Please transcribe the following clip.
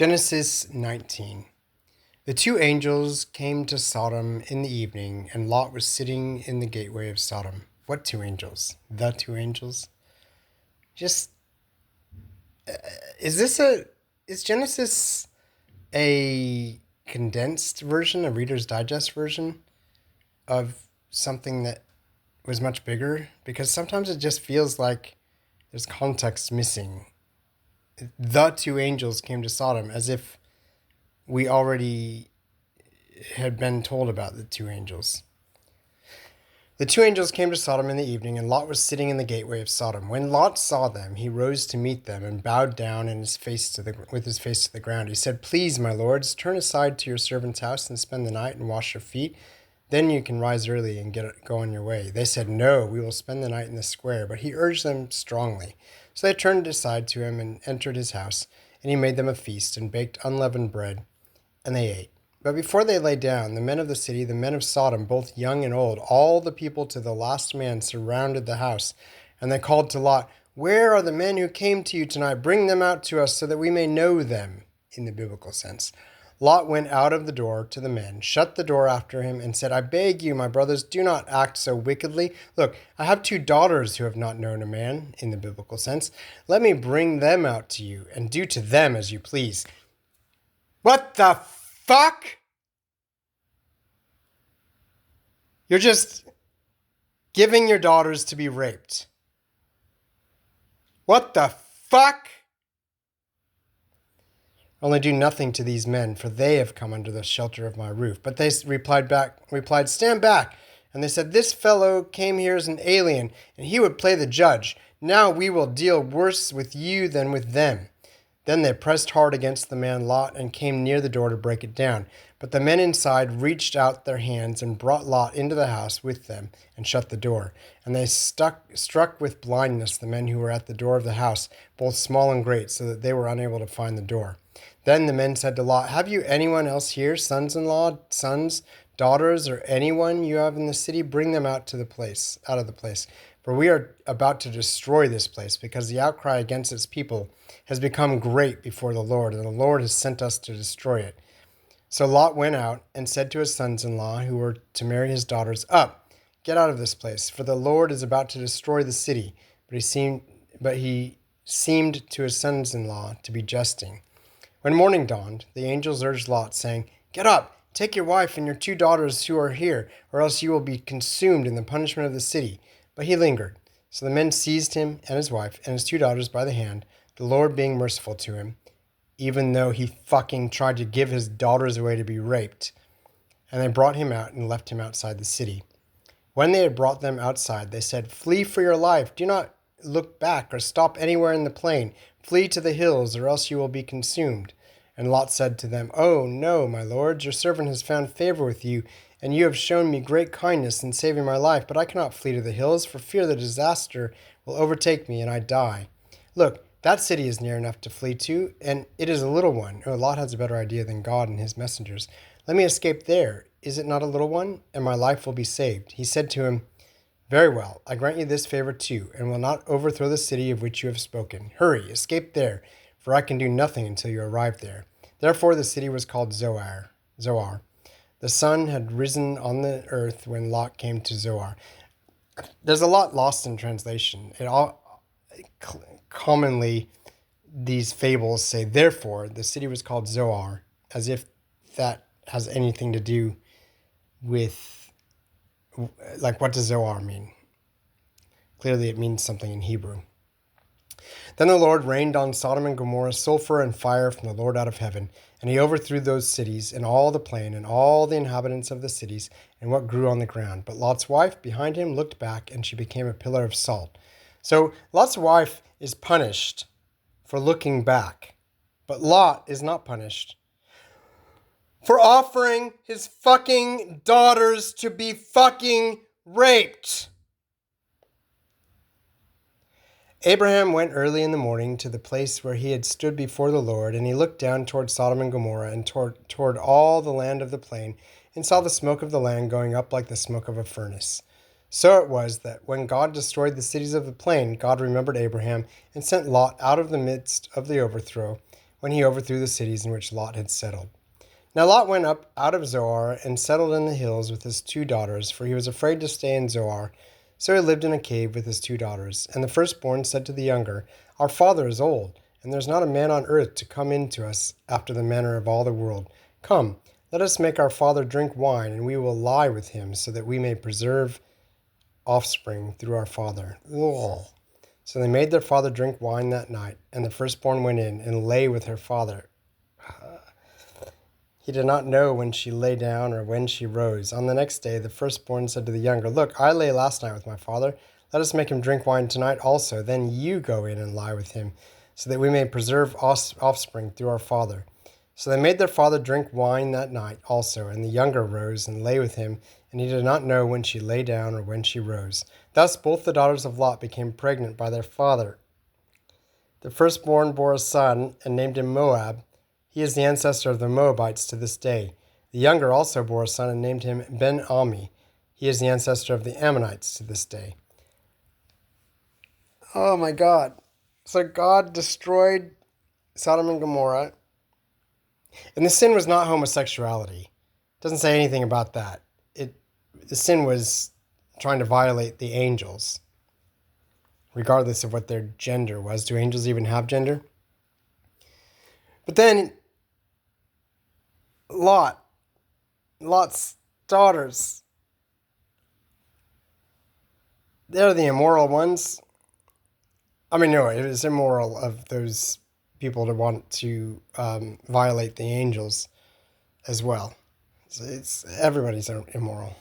Genesis 19. The two angels came to Sodom in the evening, and Lot was sitting in the gateway of Sodom. What two angels? The two angels? Just, is Genesis a condensed version, a Reader's Digest version of something that was much bigger? Because sometimes it just feels like there's context missing. The two angels came to Sodom as if we already had been told about the two angels. The two angels came to Sodom in the evening, and Lot was sitting in the gateway of Sodom. When Lot saw them, he rose to meet them and bowed down with his face to the ground. He said, "Please, my lords, turn aside to your servant's house and spend the night and wash your feet. Then you can rise early and go on your way." They said, "No, we will spend the night in the square." But he urged them strongly. So they turned aside to him and entered his house, and he made them a feast and baked unleavened bread, and they ate. But before they lay down, the men of the city, the men of Sodom, both young and old, all the people to the last man, surrounded the house. And they called to Lot, "Where are the men who came to you tonight? Bring them out to us so that we may know them," in the biblical sense. Lot went out of the door to the men, shut the door after him, and said, "I beg you, my brothers, do not act so wickedly. Look, I have two daughters who have not known a man," in the biblical sense. "Let me bring them out to you, and do to them as you please." What the fuck? You're just giving your daughters to be raped. What the fuck? "Only do nothing to these men, for they have come under the shelter of my roof." But they replied, "Stand back." And they said, "This fellow came here as an alien, and he would play the judge. Now we will deal worse with you than with them." Then they pressed hard against the man Lot and came near the door to break it down. But the men inside reached out their hands and brought Lot into the house with them and shut the door. And they struck with blindness the men who were at the door of the house, both small and great, so that they were unable to find the door. Then the men said to Lot, "Have you anyone else here, sons-in-law, sons, daughters, or anyone you have in the city? Bring them out of the place. For we are about to destroy this place, because the outcry against its people has become great before the Lord, and the Lord has sent us to destroy it." So Lot went out and said to his sons-in-law, who were to marry his daughters, "Up, get out of this place, for the Lord is about to destroy the city." But he seemed to his sons-in-law to be jesting. When morning dawned, the angels urged Lot, saying, "Get up, take your wife and your two daughters who are here, or else you will be consumed in the punishment of the city." But he lingered. So the men seized him and his wife and his two daughters by the hand, the Lord being merciful to him, even though he fucking tried to give his daughters away to be raped. And they brought him out and left him outside the city. When they had brought them outside, they said, "Flee for your life. Do not look back or stop anywhere in the plain. Flee to the hills, or else you will be consumed." And Lot said to them, "Oh, no, my lords, your servant has found favor with you, and you have shown me great kindness in saving my life. But I cannot flee to the hills, for fear the disaster will overtake me and I die. Look, that city is near enough to flee to, and it is a little one." Oh, Lot has a better idea than God and his messengers. "Let me escape there. Is it not a little one? And my life will be saved." He said to him, "Very well, I grant you this favor too, and will not overthrow the city of which you have spoken. Hurry, escape there, for I can do nothing until you arrive there." Therefore the city was called Zoar. The sun had risen on the earth when Lot came to Zoar. There's a lot lost in translation. Commonly, these fables say, "Therefore the city was called Zoar," as if that has anything to do with, like, what does Zoar mean? Clearly it means something in Hebrew. Then the Lord rained on Sodom and Gomorrah sulfur and fire from the Lord out of heaven, and he overthrew those cities and all the plain and all the inhabitants of the cities and what grew on the ground. But Lot's wife behind him looked back, and she became a pillar of salt. So Lot's wife is punished for looking back, but Lot is not punished for offering his fucking daughters to be fucking raped. Abraham went early in the morning to the place where he had stood before the Lord, and he looked down toward Sodom and Gomorrah and toward all the land of the plain, and saw the smoke of the land going up like the smoke of a furnace. So it was that when God destroyed the cities of the plain, God remembered Abraham and sent Lot out of the midst of the overthrow, when he overthrew the cities in which Lot had settled. Now Lot went up out of Zoar and settled in the hills with his 2 daughters, for he was afraid to stay in Zoar. So he lived in a cave with his 2 daughters. And the firstborn said to the younger, Our father is old, and there is not a man on earth to come in to us after the manner of all the world. Come, let us make our father drink wine, and we will lie with him, so that we may preserve offspring through our father. Ugh. So they made their father drink wine that night, and the firstborn went in and lay with her father. He did not know when she lay down or when she rose. On the next day, the firstborn said to the younger, Look, I lay last night with my father. Let us make him drink wine tonight also. Then you go in and lie with him, so that we may preserve offspring through our father. So they made their father drink wine that night also, and the younger rose and lay with him, and he did not know when she lay down or when she rose. Thus both the daughters of Lot became pregnant by their father. The firstborn bore a son and named him Moab. He is the ancestor of the Moabites to this day. The younger also bore a son and named him Ben-Ami. He is the ancestor of the Ammonites to this day. Oh my God. So God destroyed Sodom and Gomorrah. And the sin was not homosexuality. It doesn't say anything about that. The sin was trying to violate the angels, regardless of what their gender was. Do angels even have gender? But then Lot's daughters, they're the immoral ones. I mean, no, it is immoral of those people to want to violate the angels as well. So it's everybody's immoral.